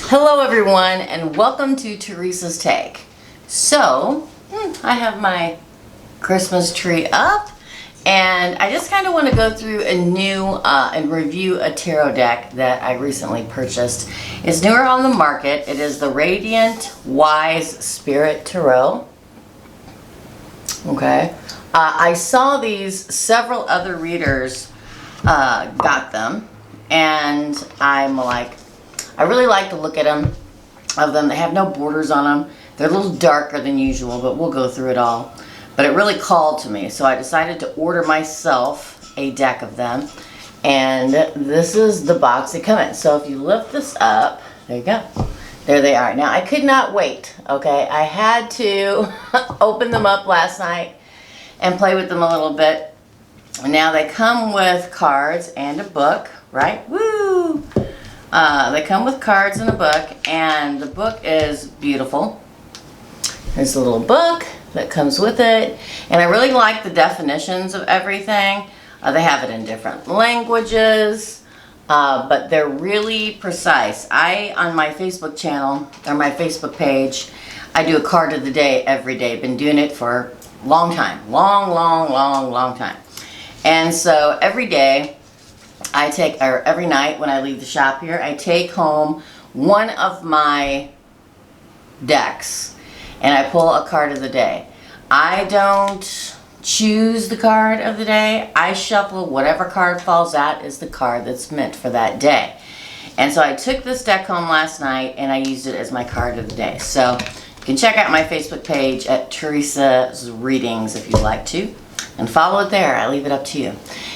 Hello everyone and welcome to Teresa's Take. So, I have my Christmas tree up and I just kind of want to go through a new and review a tarot deck that I recently purchased. It's newer on the market. It is the Radiant Wise Spirit Tarot. Okay. I saw these, several other readers got them, and I'm like, I really like to look at them. They have no borders on them. They're a little darker than usual, but we'll go through it all. But it really called to me, so I decided to order myself a deck of them. And this is the box they come in. So if you lift this up, there you go. There they are. Now I could not wait, okay? I had to open them up last night and play with them a little bit. Now they come with cards and a book, right? Woo! They come with cards and a book, and the book is beautiful. There's a little book that comes with it, and I really like the definitions of everything. They have it in different languages, but they're really precise. On my Facebook channel, or my Facebook page, I do a card of the day every day. Been doing it for a long time. Long time. And so every day, or every night when I leave the shop here, I take home one of my decks and I pull a card of the day. I don't choose the card of the day. I shuffle whatever card falls out is the card that's meant for that day. And so I took this deck home last night and I used it as my card of the day. So you can check out my Facebook page at Teresa's Readings if you'd like to, and follow it there. I leave it up to you.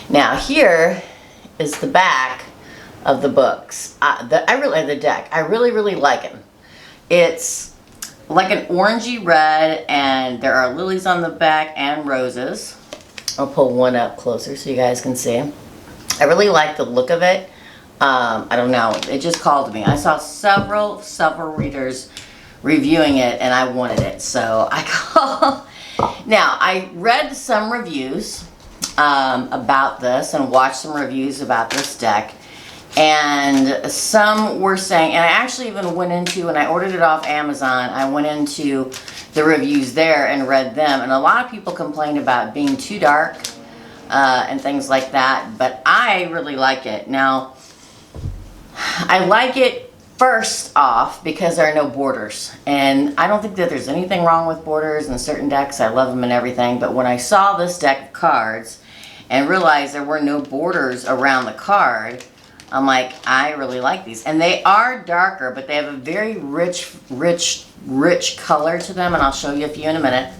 Now here is the back of the books. The deck. I really like it. It's like an orangey red, and there are lilies on the back and roses. I'll pull one up closer so you guys can see. I really like the look of it. I don't know. It just called to me. I saw several readers reviewing it, and I wanted it, so I called. Now I read some reviews about this and watched some reviews about this deck, and some were saying, and I actually even went into, and I ordered it off Amazon, I went into the reviews there and read them, and a lot of people complained about being too dark and things like that, but I really like it. Now I like it first off because there are no borders, and I don't think that there's anything wrong with borders in certain decks. I love them and everything, but when I saw this deck of cards and realized there were no borders around the card, I'm like, I really like these. And they are darker, but they have a very rich color to them, and I'll show you a few in a minute.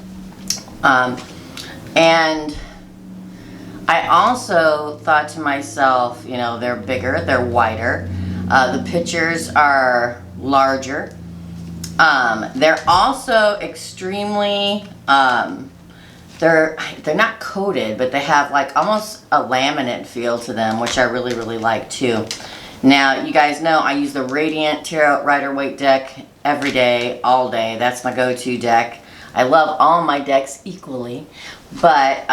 And I also thought to myself, you know, they're bigger, they're wider. The pictures are larger. They're also extremely, they're not coated, but they have like almost a laminate feel to them, which I really like too. Now, you guys know I use the Radiant Tarot Rider-Waite deck every day, all day. That's my go-to deck. I love all my decks equally, but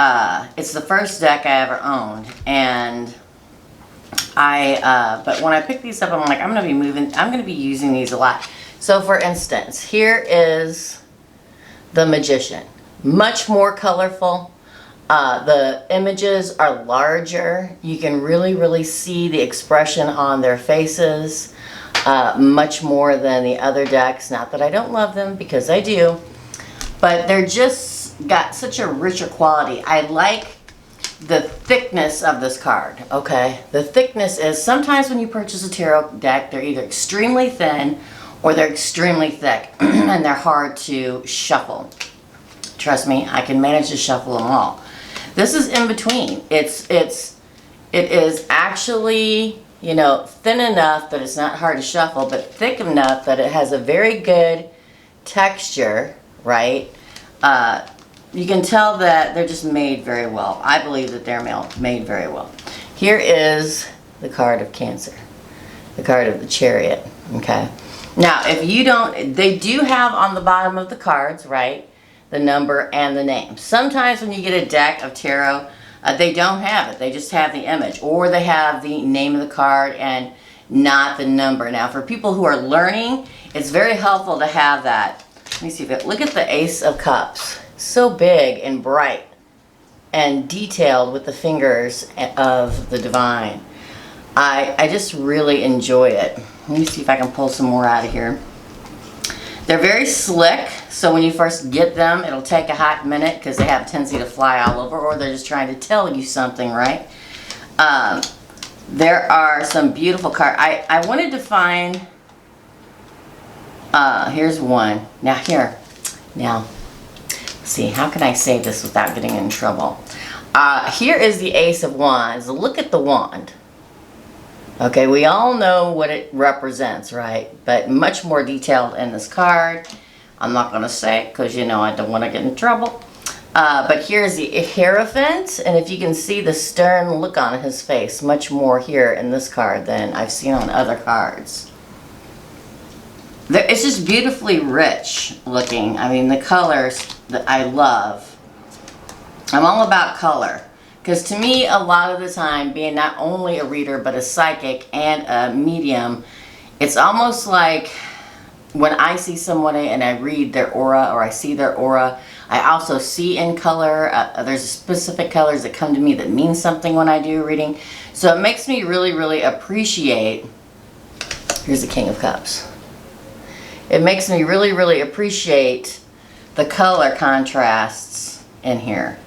it's the first deck I ever owned, and but when I pick these up, I'm like, I'm going to be using these a lot. So for instance, here is the Magician. Much more colorful. The images are larger. You can really see the expression on their faces much more than the other decks. Not that I don't love them, because I do, but they're just got such a richer quality. I like the thickness of this card, okay? The thickness is, sometimes when you purchase a tarot deck, they're either extremely thin or they're extremely thick, and they're hard to shuffle. Trust me, I can manage to shuffle them all. This is in between. It is actually, you know, thin enough that it's not hard to shuffle, but thick enough that it has a very good texture, right? You can tell that they're just made very well. I believe that they're made very well. Here is the card of Cancer, the card of the Chariot, okay? Now, if you don't, they do have on the bottom of the cards, right, the number and the name. Sometimes when you get a deck of tarot, they don't have it. They just have the image, or they have the name of the card, and not the number. Now, for people who are learning, it's very helpful to have that. Let me see if it, look at the Ace of Cups. So big and bright and detailed with the fingers of the divine. I just really enjoy it. Let me see if I can pull some more out of here. They're very slick, so when you first get them, it'll take a hot minute because they have a tendency to fly all over, or they're just trying to tell you something, right? There are some beautiful cards. I wanted to find, here's one. Now, see, how can I say this without getting in trouble? Here is the Ace of Wands. Look at the wand. Okay, we all know what it represents, right? But much more detailed in this card. I'm not going to say it because, you know, I don't want to get in trouble. But here's the Hierophant, and if you can see the stern look on his face, much more here in this card than I've seen on other cards. It's just beautifully rich looking. I mean, the colors that I love. I'm all about color. Because to me, a lot of the time, being not only a reader, but a psychic and a medium, it's almost like when I see somebody and I read their aura or I see their aura, I also see in color. There's specific colors that come to me that mean something when I do reading. So it makes me really, really appreciate, here's the King of Cups. It makes me really, really appreciate the color contrasts in here.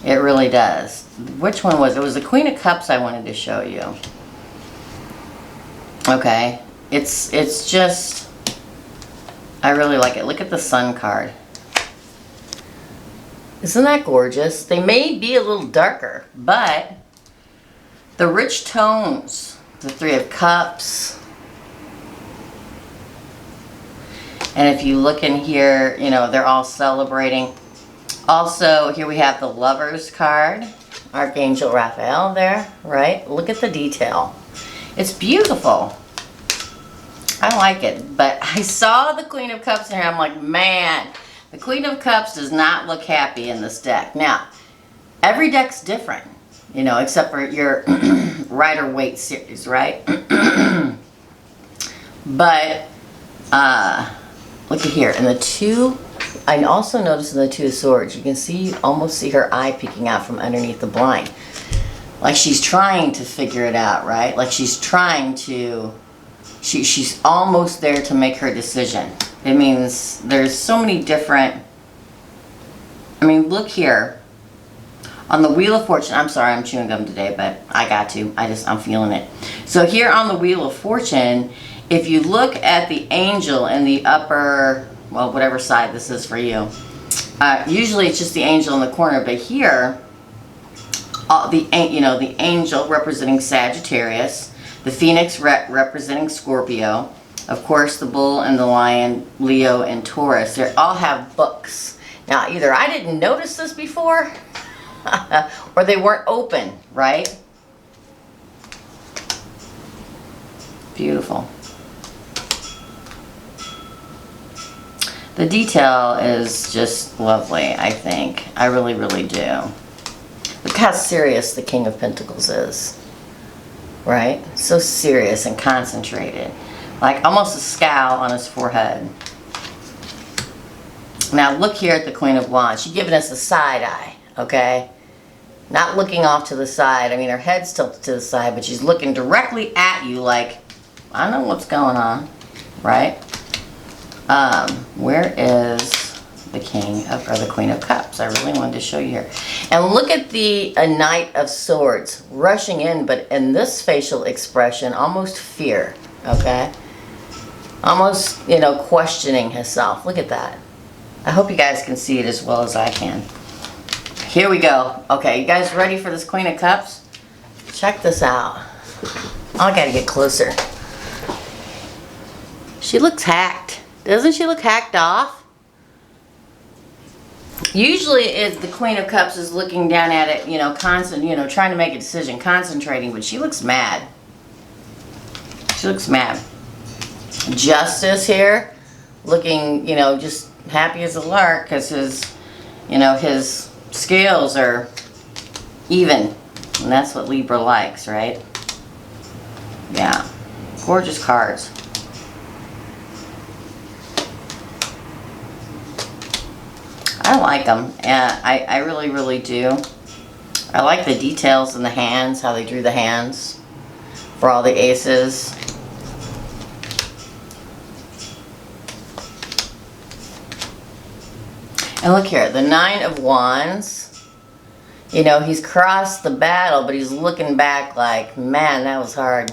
It really does. Which one was it? It was the Queen of Cups I wanted to show you. Okay. It's just, I really like it. Look at the Sun card. Isn't that gorgeous? They may be a little darker, but the rich tones, the Three of Cups. And if you look in here, you know, they're all celebrating. Also, here we have the Lovers card. Archangel Raphael there, right? Look at the detail. It's beautiful. I like it. But I saw the Queen of Cups in here. I'm like, man, the Queen of Cups does not look happy in this deck. Now, every deck's different, you know, except for your Rider-Waite series, right? But, look at here. And the two, I also noticed in the Two of Swords, you can see, almost see her eye peeking out from underneath the blind. Like she's trying to figure it out, right? Like she's trying to, she's almost there to make her decision. It means there's so many different, I mean, look here. On the Wheel of Fortune, I'm sorry, I'm chewing gum today, but I got to. I'm feeling it. So here on the Wheel of Fortune, if you look at the angel in the upper, well, whatever side this is for you, usually it's just the angel in the corner, but here, the angel representing Sagittarius, the Phoenix representing Scorpio, of course the Bull and the Lion, Leo and Taurus. They all have books. Now, either I didn't notice this before, or they weren't open, right? Beautiful. The detail is just lovely, I think. I really, really do. Look how serious the King of Pentacles is, right? So serious and concentrated. Like almost a scowl on his forehead. Now look here at the Queen of Wands. She's giving us a side eye, okay? Not looking off to the side. I mean, her head's tilted to the side, but she's looking directly at you like, I know what's going on, right? Where is the the Queen of Cups? I really wanted to show you here. And look at the Knight of Swords rushing in, but in this facial expression, almost fear, okay? Almost, you know, questioning herself. Look at that. I hope you guys can see it as well as I can. Here we go. Okay, you guys ready for this Queen of Cups? Check this out. I gotta get closer. She looks hacked. Doesn't she look hacked off? Usually the Queen of Cups is looking down at it, you know, trying to make a decision, concentrating, but she looks mad. She looks mad. Justice here, looking, you know, just happy as a lark because his scales are even, and that's what Libra likes, right? Yeah. Gorgeous cards. I like them. I really, really do. I like the details in the hands, how they drew the hands for all the aces. And look here, the 9 of Wands. You know, he's crossed the battle, but he's looking back like, man, that was hard.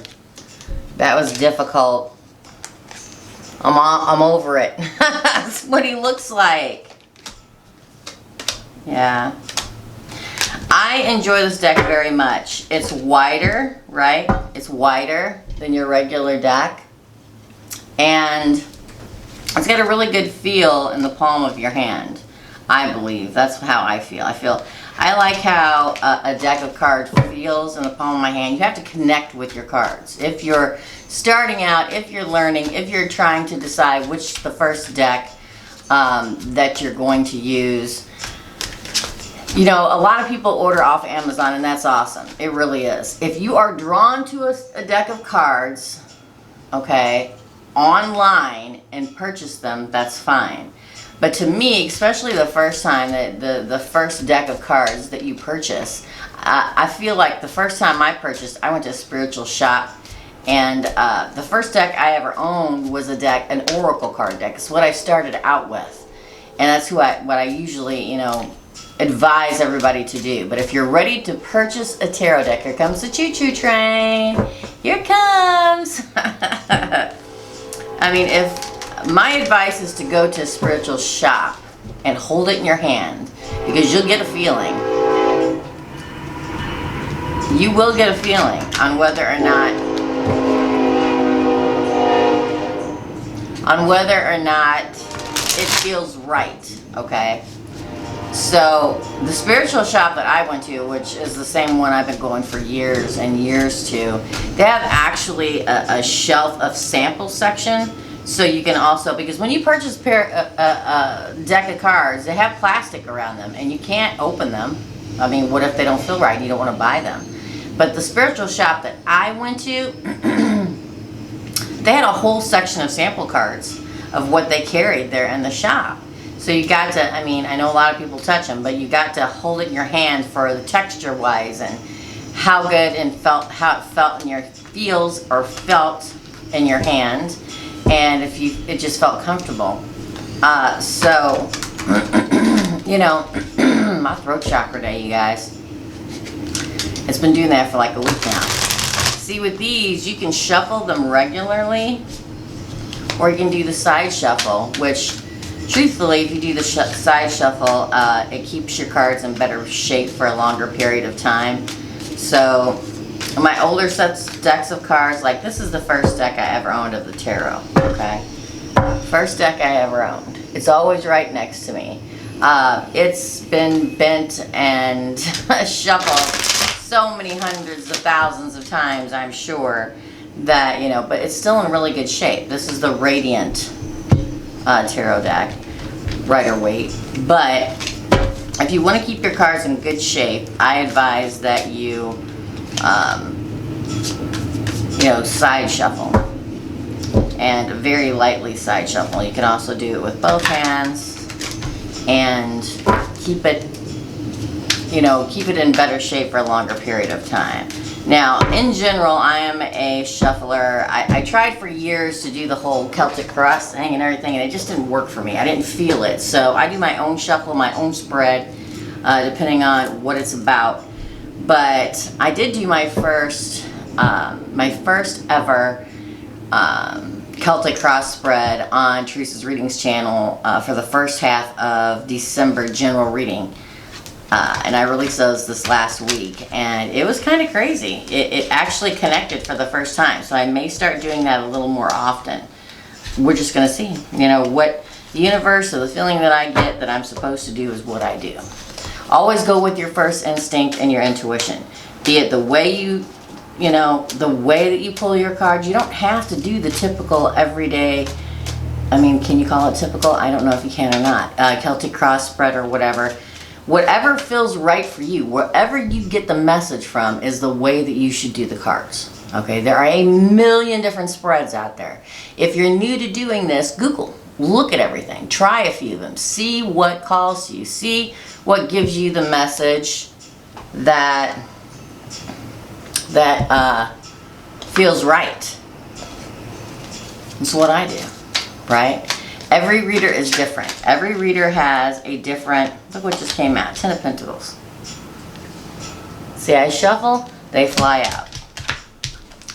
That was difficult. I'm over it. That's what he looks like. Yeah. I enjoy this deck very much. It's wider, right? It's wider than your regular deck. And it's got a really good feel in the palm of your hand, I believe. That's how I feel. I like how a deck of cards feels in the palm of my hand. You have to connect with your cards. If you're starting out, if you're learning, if you're trying to decide which the first deck that you're going to use. You know, a lot of people order off Amazon, and that's awesome. It really is. If you are drawn to a deck of cards, okay, online and purchase them, that's fine. But to me, especially the first time, the first deck of cards that you purchase, I feel like the first time I purchased, I went to a spiritual shop, and the first deck I ever owned was an oracle card deck. It's what I started out with, and that's what I usually, you know, advise everybody to do. But if you're ready to purchase a tarot deck, here comes the choo-choo train. Here it comes. I mean, my advice is to go to a spiritual shop and hold it in your hand, because you'll get a feeling. You will get a feeling on whether or not it feels right, okay? So the spiritual shop that I went to, which is the same one I've been going for years and years to, they have actually a shelf of sample section. So you can also, because when you purchase a deck of cards, they have plastic around them and you can't open them. I mean, what if they don't feel right? You don't want to buy them. But the spiritual shop that I went to, they had a whole section of sample cards of what they carried there in the shop. So you got to, I mean, I know a lot of people touch them, but you got to hold it in your hand for the texture wise and how good and how it felt in your felt in your hand, and it just felt comfortable. So you know, my throat chakra day, you guys. It's been doing that for like a week now. See, with these, you can shuffle them regularly, or you can do the side shuffle, which truthfully, if you do the side shuffle, it keeps your cards in better shape for a longer period of time. So my older decks of cards, like this is the first deck I ever owned of the tarot, okay? First deck I ever owned. It's always right next to me. It's been bent and shuffled so many hundreds of thousands of times, I'm sure, that, you know, but it's still in really good shape. This is the Radiant tarot deck, Rider-Waite. But if you want to keep your cards in good shape, I advise that you, you know, side shuffle, and very lightly side shuffle. You can also do it with both hands and keep it, you know, keep it in better shape for a longer period of time. Now, in general, I am a shuffler. I tried for years to do the whole Celtic cross thing and everything, and it just didn't work for me. I didn't feel it. So I do my own shuffle, my own spread, depending on what it's about. But I did do my first ever Celtic cross spread on Teresa's Readings channel for the first half of December general reading. And I released those this last week, and it was kind of crazy. It actually connected for the first time, so I may start doing that a little more often. We're just going to see, you know, what the universe or the feeling that I get that I'm supposed to do is what I do. Always go with your first instinct and your intuition. Be it the way you know, the way that you pull your cards. You don't have to do the typical everyday, I mean, can you call it typical? I don't know if you can or not. Celtic cross spread or whatever. Whatever feels right for you, wherever you get the message from, is the way that you should do the cards. Okay, there are a million different spreads out there. If you're new to doing this, Google. Look at everything. Try a few of them. See what calls to you. See what gives you the message that feels right. That's what I do, right? Every reader is different. Every reader has a different, look what just came out, 10 of Pentacles. See, I shuffle, they fly out.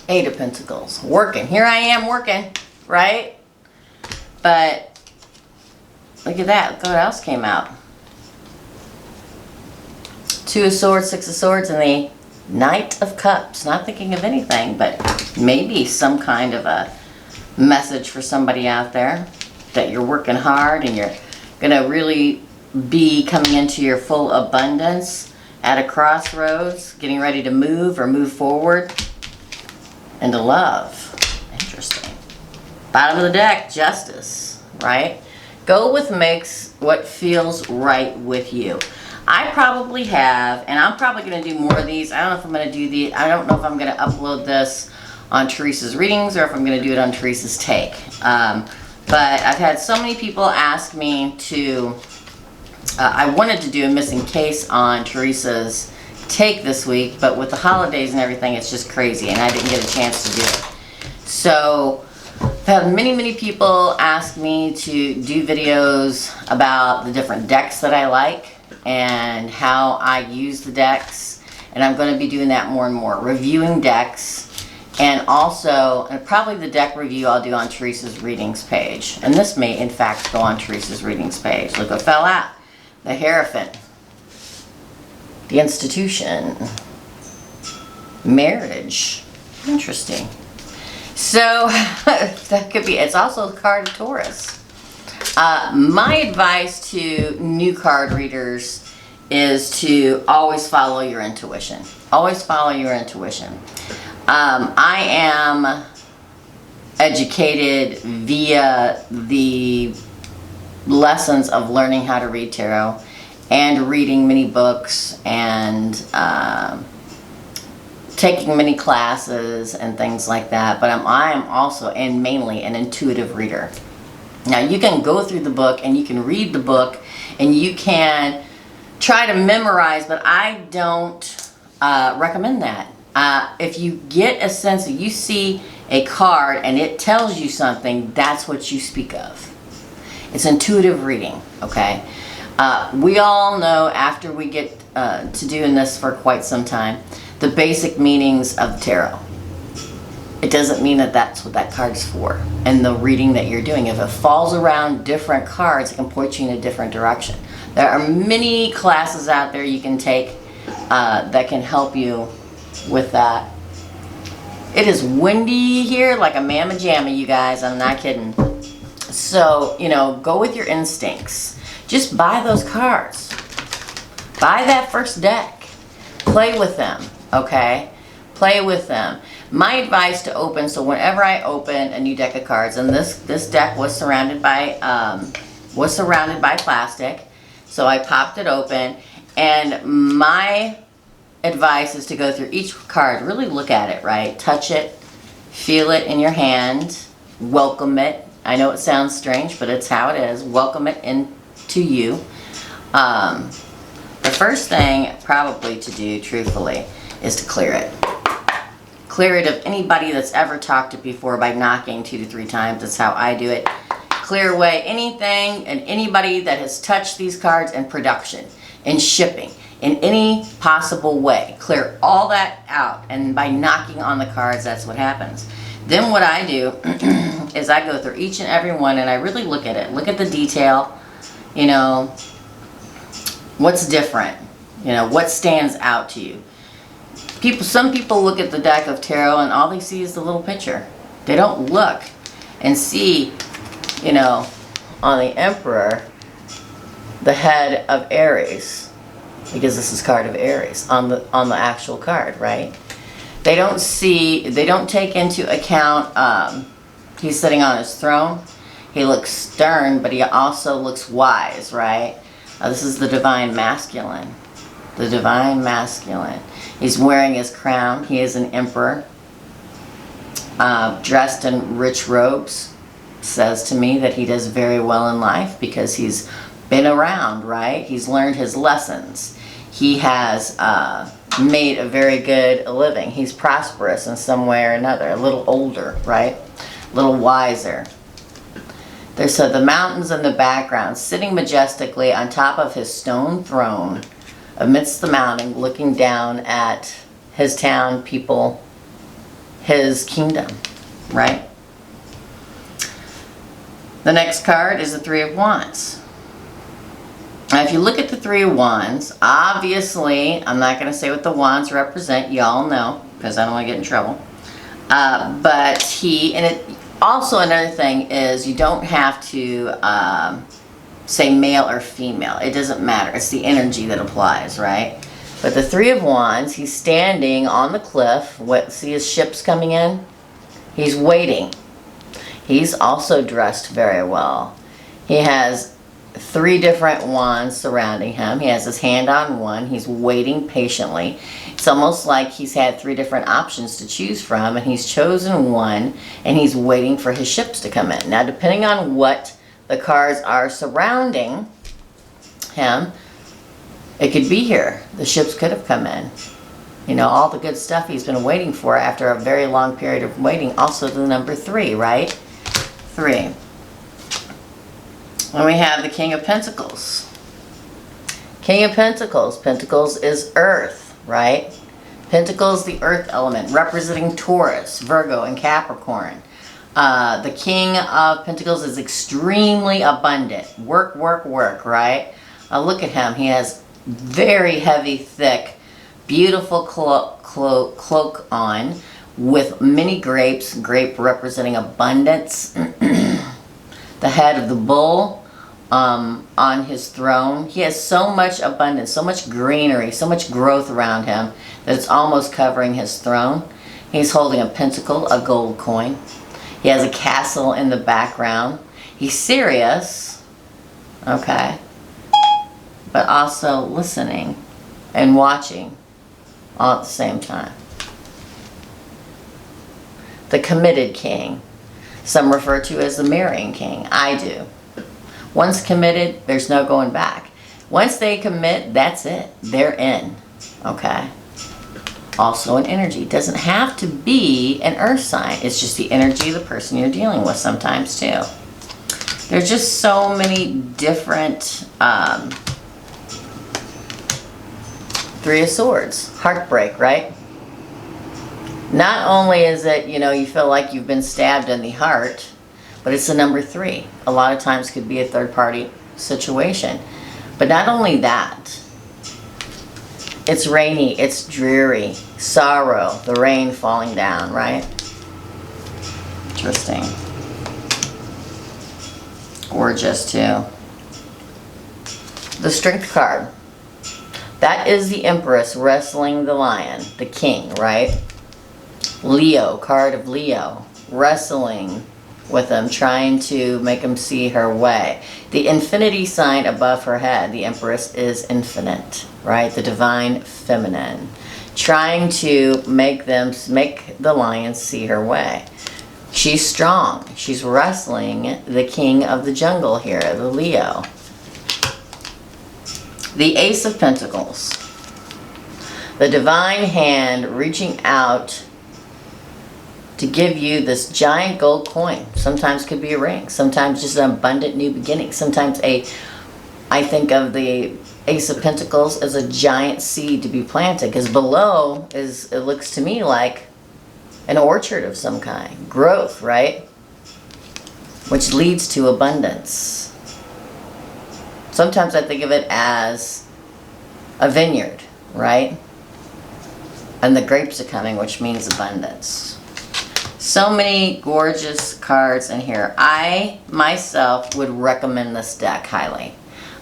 8 of Pentacles, working. Here I am working, right? But look at that, look what else came out. 2 of Swords, 6 of Swords, and the Knight of Cups. Not thinking of anything, but maybe some kind of a message for somebody out there that you're working hard and you're gonna really be coming into your full abundance at a crossroads, getting ready to move or move forward into love. Interesting. Bottom of the deck, Justice, right? Go with makes what feels right with you. I probably have, and I'm probably going to do more of these. I don't know if I'm going to do the, I don't know if I'm going to upload this on Teresa's readings or if I'm going to do it on Teresa's take. But I've had so many people ask me to, I wanted to do a missing case on Teresa's take this week, but with the holidays and everything, it's just crazy, and I didn't get a chance to do it. So I've had many people ask me to do videos about the different decks that I like and how I use the decks, and I'm going to be doing that more and more, reviewing decks. And also, and probably the deck review I'll do on Teresa's readings page. And this may, in fact, go on Teresa's readings page. Look what fell out. The Hierophant. The Institution. Marriage. Interesting. So, that could be, it's also the card of Taurus. My advice to new card readers is to always follow your intuition. Always follow your intuition. I am educated via the lessons of learning how to read tarot and reading many books and taking many classes and things like that. But I am also and mainly an intuitive reader. Now you can go through the book and you can read the book and you can try to memorize, but I don't recommend that. If you get a sense that you see a card and it tells you something, that's what you speak of. It's intuitive reading, okay? We all know after we get to doing this for quite some time, the basic meanings of tarot. It doesn't mean that that's what that card's for. And the reading that you're doing, if it falls around different cards, it can point you in a different direction. There are many classes out there you can take that can help you with that. It is windy here like a mamma jamma, you guys. I'm not kidding. So, you know, go with your instincts. Just buy those cards. Buy that first deck. Play with them, okay? Play with them. My advice to open, so whenever I open a new deck of cards, and this deck was surrounded by plastic, so I popped it open, and my advice is to go through each card, really look at it, right? Touch it, feel it in your hand, welcome it. I know it sounds strange, but it's how it is. Welcome it into you. The first thing probably to do, truthfully, is to clear it. Clear it of anybody that's ever talked to it before by knocking 2 to 3 times. That's how I do it. Clear away anything and anybody that has touched these cards in production, in shipping, in any possible way. Clear all that out, and by knocking on the cards, that's what happens. Then what I do is I go through each and every one and I really look at it. Look at the detail, you know, what's different, you know, what stands out to you. Some people look at the deck of tarot and all they see is the little picture. They don't look and see, you know, on the Emperor, the head of Aries, because this is card of Aries on the actual card, right? They don't take into account, he's sitting on his throne. He looks stern, but he also looks wise, right? This is the Divine Masculine. The Divine Masculine. He's wearing his crown. He is an emperor. dressed in rich robes, says to me that he does very well in life because he's been around, right? He's learned his lessons. He has made a very good living. He's prosperous in some way or another, a little older, right? A little wiser. There's the mountains in the background, sitting majestically on top of his stone throne amidst the mountain, looking down at his town, people, his kingdom, right? The next card is the Three of Wands. Now, if you look at the Three of Wands, obviously, I'm not going to say what the wands represent. Y'all know, because I don't want to get in trouble. But also another thing is you don't have to say male or female. It doesn't matter. It's the energy that applies, right? But the Three of Wands, he's standing on the cliff. See his ships coming in? He's waiting. He's also dressed very well. He has 3 different wands surrounding him. He has his hand on one. He's waiting patiently. It's almost like he's had 3 different options to choose from, and he's chosen one, and he's waiting for his ships to come in. Now, depending on what the cards are surrounding him, it could be here. The ships could have come in. You know, all the good stuff he's been waiting for after a very long period of waiting. Also the number 3, right? 3. And we have the King of Pentacles. King of Pentacles. Pentacles is earth, right? Pentacles, the earth element, representing Taurus, Virgo, and Capricorn. The King of Pentacles is extremely abundant. Work, work, work, right? Look at him. He has very heavy, thick, beautiful cloak on with many grapes. Grape representing abundance. The head of the bull on his throne. He has so much abundance, so much greenery, so much growth around him that it's almost covering his throne. He's holding a pentacle, a gold coin. He has a castle in the background. He's serious, okay, but also listening and watching all at the same time. The committed king. Some refer to as the marrying king. I do. Once committed, there's no going back. Once they commit, that's it. They're in. Okay? Also an energy. It doesn't have to be an earth sign. It's just the energy of the person you're dealing with sometimes too. There's just so many different Three of Swords. Heartbreak, right? Not only is it, you know, you feel like you've been stabbed in the heart, but it's the number 3. A lot of times could be a third-party situation. But not only that, it's rainy, it's dreary, sorrow, the rain falling down, right? Interesting. Gorgeous, too. The Strength card. That is the Empress wrestling the lion, the king, right? Leo, card of Leo, wrestling with him, trying to make him see her way. The infinity sign above her head, the Empress, is infinite, right? The divine feminine, trying to make the lion see her way. She's strong. She's wrestling the king of the jungle here, the Leo. The Ace of Pentacles. The divine hand reaching out to give you this giant gold coin. Sometimes could be a ring. Sometimes just an abundant new beginning. Sometimes I think of the Ace of Pentacles as a giant seed to be planted, because below it looks to me like an orchard of some kind. Growth, right? Which leads to abundance. Sometimes I think of it as a vineyard, right? And the grapes are coming, which means abundance. So many gorgeous cards in here. I, myself, would recommend this deck highly.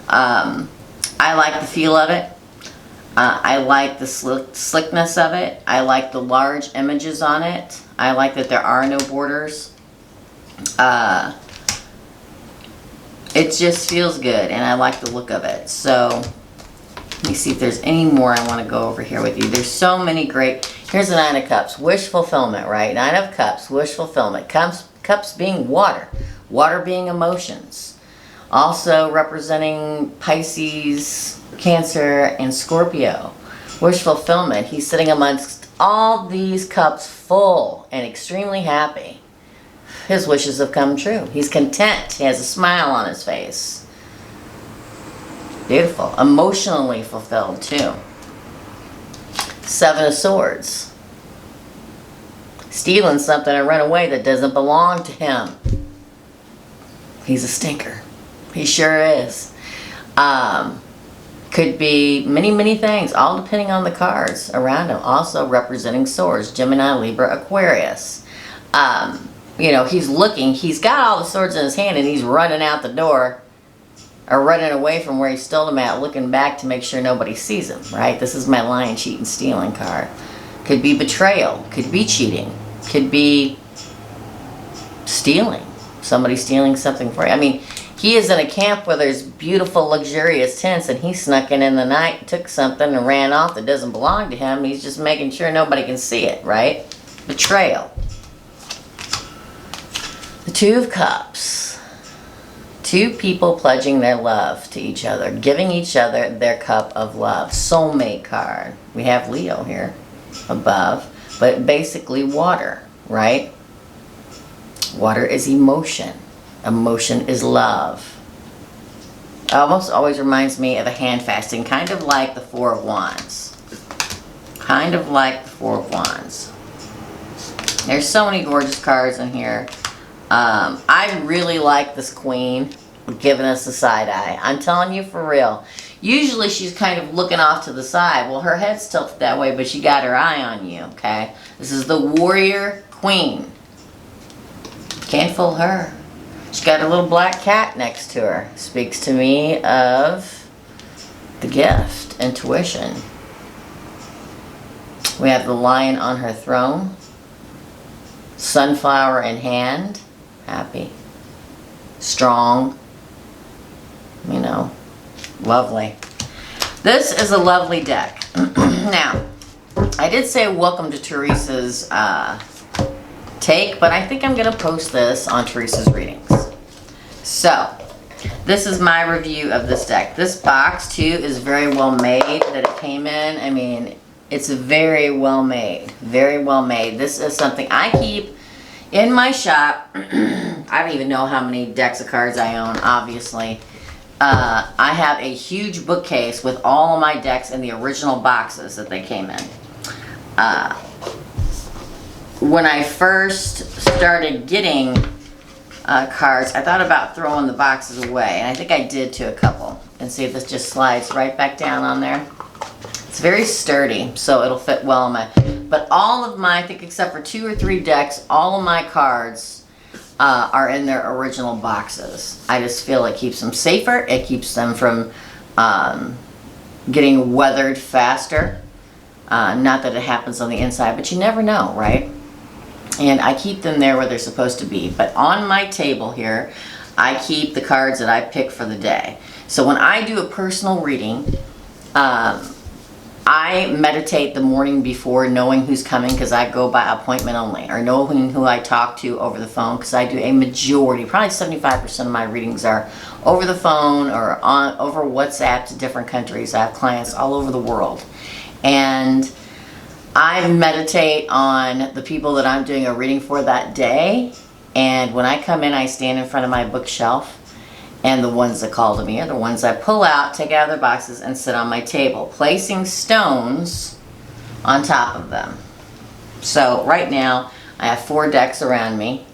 I like the feel of it. I like the slickness of it. I like the large images on it. I like that there are no borders. It just feels good, and I like the look of it. So, let me see if there's any more I want to go over here with you. There's so many great... Here's the Nine of Cups. Wish fulfillment, right? Nine of Cups, wish fulfillment. Cups being water. Water being emotions. Also representing Pisces, Cancer, and Scorpio. Wish fulfillment. He's sitting amongst all these cups full and extremely happy. His wishes have come true. He's content. He has a smile on his face. Beautiful. Emotionally fulfilled too. Seven of Swords. Stealing something and run away that doesn't belong to him. He's a stinker. He sure is. Could be many, many things, all depending on the cards around him. Also representing swords. Gemini, Libra, Aquarius. You know, he's looking. He's got all the swords in his hand and he's running out the door. Or running away from where he stole them at, looking back to make sure nobody sees him, right? This is my lying, cheating, stealing card. Could be betrayal. Could be cheating. Could be stealing. Somebody stealing something for you. I mean, he is in a camp where there's beautiful, luxurious tents, and he snuck in the night, took something, and ran off that doesn't belong to him. He's just making sure nobody can see it, right? Betrayal. The Two of Cups. Two people pledging their love to each other, giving each other their cup of love. Soulmate card. We have Leo here above, but basically water, right? Water is emotion. Emotion is love. Almost always reminds me of a hand fasting, kind of like the Four of Wands. Kind of like the Four of Wands. There's so many gorgeous cards in here. I really like this Queen giving us the side eye. I'm telling you for real. Usually she's kind of looking off to the side. Well, her head's tilted that way, but she got her eye on you, okay? This is the Warrior Queen. Can't fool her. She's got a little black cat next to her. Speaks to me of the gift, intuition. We have the Lion on her throne. Sunflower in hand. Happy. Strong. You know, lovely. This is a lovely deck. Now, I did say welcome to Teresa's take, but I think I'm going to post this on Teresa's readings. So, this is my review of this deck. This box, too, is very well made that it came in. I mean, it's very well made. Very well made. This is something I keep in my shop. I don't even know how many decks of cards I own, obviously. I have a huge bookcase with all of my decks in the original boxes that they came in. When I first started getting cards, I thought about throwing the boxes away. And I think I did to a couple. And see if this just slides right back down on there. It's very sturdy, so it'll fit well in my... But all of my, I think except for 2 or 3 decks, all of my cards are in their original boxes. I just feel it keeps them safer. It keeps them from getting weathered faster. Not that it happens on the inside, but you never know, right? And I keep them there where they're supposed to be. But on my table here, I keep the cards that I pick for the day. So when I do a personal reading, I meditate the morning before, knowing who's coming, because I go by appointment only, or knowing who I talk to over the phone, because I do a majority, probably 75% of my readings are over the phone or over WhatsApp to different countries. I have clients all over the world. And I meditate on the people that I'm doing a reading for that day. And when I come in, I stand in front of my bookshelf. And the ones that call to me are the ones I pull out, take out of their boxes, and sit on my table, placing stones on top of them. So right now, I have 4 decks around me,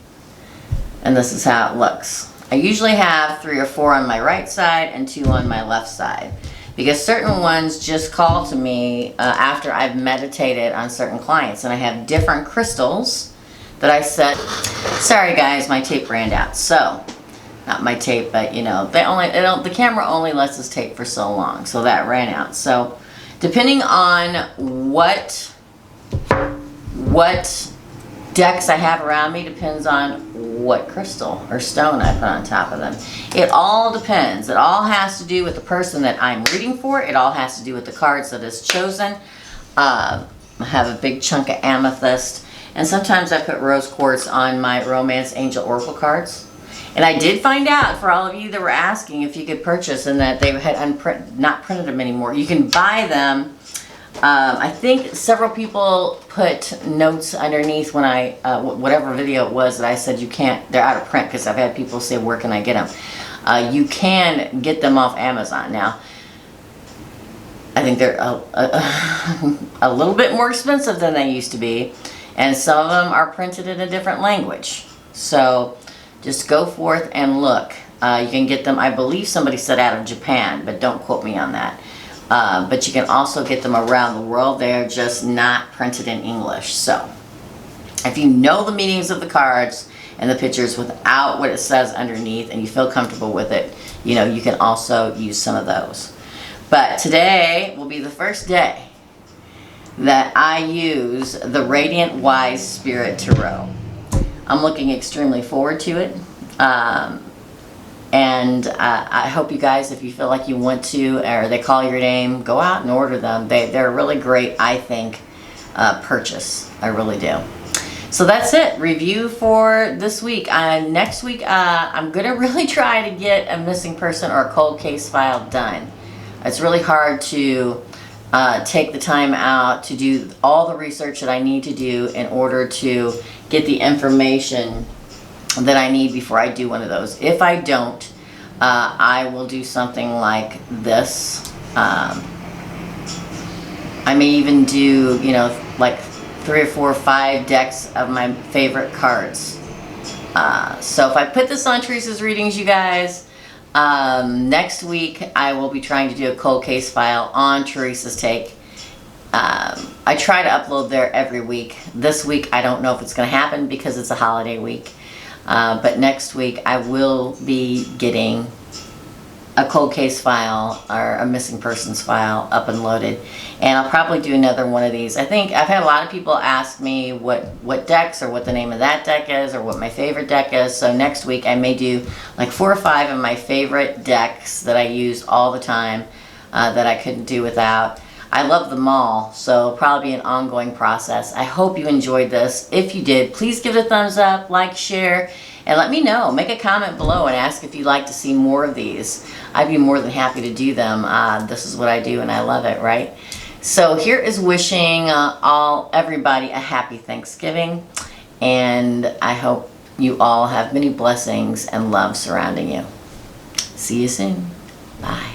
and this is how it looks. I usually have 3 or 4 on my right side and 2 on my left side, because certain ones just call to me after I've meditated on certain clients, and I have different crystals that I set. Sorry guys, my tape ran out. So, not my tape, but you know, the camera only lets us tape for so long, so that ran out. So, depending on what decks I have around me depends on what crystal or stone I put on top of them. It all depends. It all has to do with the person that I'm reading for. It all has to do with the cards that is chosen. have a big chunk of amethyst. And sometimes I put rose quartz on my Romance Angel Oracle cards. And I did find out, for all of you that were asking if you could purchase, and that they had not printed them anymore. You can buy them. I think several people put notes underneath when I, whatever video it was that I said you can't, they're out of print, because I've had people say, where can I get them? You can get them off Amazon. Now, I think they're a little bit more expensive than they used to be. And some of them are printed in a different language. So just go forth and look. You can get them, I believe somebody said out of Japan, but don't quote me on that. But you can also get them around the world. They're just not printed in English. So if you know the meanings of the cards and the pictures without what it says underneath, and you feel comfortable with it, you know, you can also use some of those. But today will be the first day that I use the Radiant Wise Spirit Tarot. I'm looking extremely forward to it. And I hope you guys, if you feel like you want to, or they call your name, go out and order them. They're a really great, I think, purchase. I really do. So that's it. Review for this week. Next week, I'm going to really try to get a missing person or a cold case file done. It's really hard to take the time out to do all the research that I need to do in order to get the information that I need before I do one of those. If I don't, I will do something like this. I may even do, you know, like 3 or 4 or 5 decks of my favorite cards. So if I put this on Teresa's readings, you guys, next week I will be trying to do a cold case file on Teresa's take. I try to upload there every week. This week I don't know if it's going to happen because it's a holiday week. But next week I will be getting a cold case file or a missing persons file up and loaded. And I'll probably do another one of these. I think I've had a lot of people ask me what decks or what the name of that deck is or what my favorite deck is. So next week I may do like 4 or 5 of my favorite decks that I use all the time that I couldn't do without. I love them all, so it'll probably be an ongoing process. I hope you enjoyed this. If you did, please give it a thumbs up, like, share, and let me know. Make a comment below and ask if you'd like to see more of these. I'd be more than happy to do them. This is what I do and I love it, right? So here is wishing everybody a happy Thanksgiving, and I hope you all have many blessings and love surrounding you. See you soon. Bye.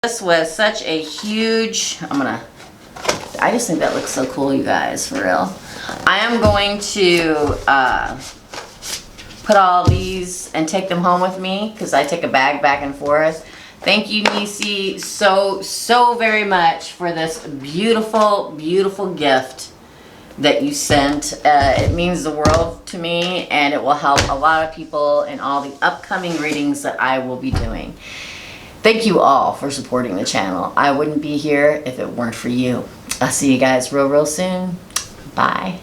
This was such a huge, I just think that looks so cool, you guys, for real. I am going to put all these and take them home with me because I take a bag back and forth. Thank you, Nisi, so very much for this beautiful, beautiful gift that you sent. It means the world to me, and it will help a lot of people in all the upcoming readings that I will be doing. Thank you all for supporting the channel. I wouldn't be here if it weren't for you. I'll see you guys real soon. Bye.